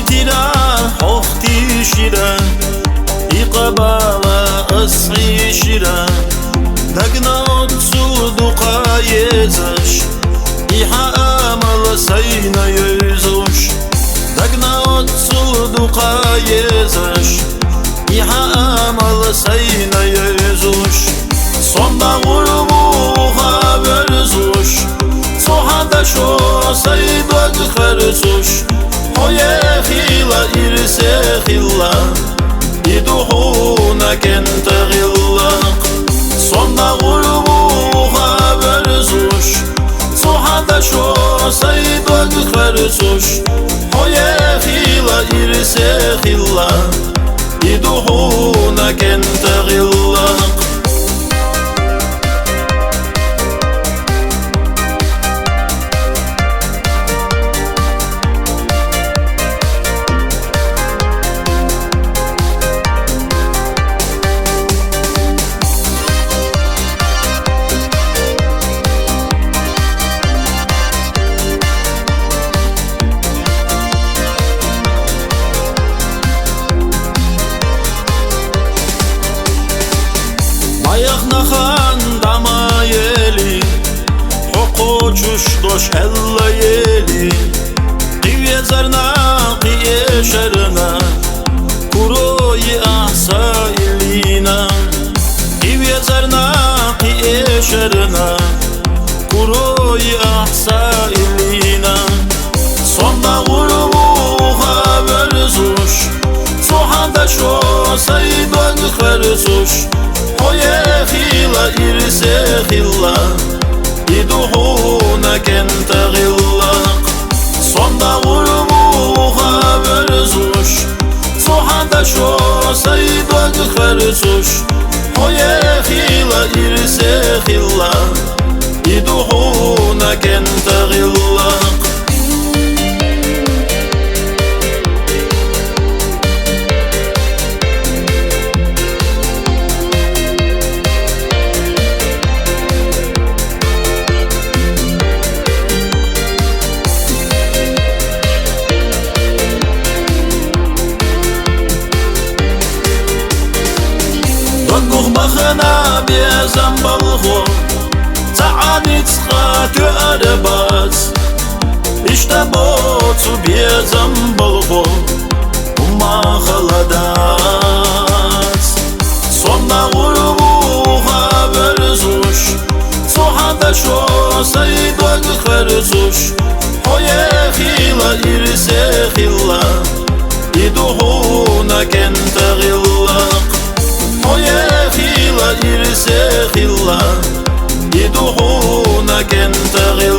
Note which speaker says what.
Speaker 1: تلا حختي شرا إقبالا أسعي شرا دقنا تسود قايزش إيحا أمل سينا يزوش دقنا تسود قايزش إيحا أمل سينا يزوش Sonda gurbu haberzuş Sohada şo saydak kharzuş Hoye khila irse khila Iduhuna kent ghillaq Sonda gurbu haberzuş Sohada şo saydak kharzuş Hoye khila irse khila Iduhuna kent ghillaq Ayaknahan damayeli Hokoçuş doş ellayeli Qivye zarna qiye şerna Kuroyi ahsa ilina Qivye zarna qiye şerna Kuroyi ahsa ilina Sonda gurbu haberzuş Sohada şo saydan kharzuş Hoye khila irse khila Iduhuna kent ghillaq Sonda gurbu haberzuş Sohada şo saydak kharzuş Hoye khila irse khila Iduhuna kent ghillaq Bakhna bezam balgho Ta'ani tsqat adabas Ishtabot bezam balgho Umma khaladat Sonda gurbu haberzuş Sohada şo saydak kharzuş Hoye khila irse khila Iduhuna kent ghillaq Hoye khila irse khila Iduhuna kent ghillaq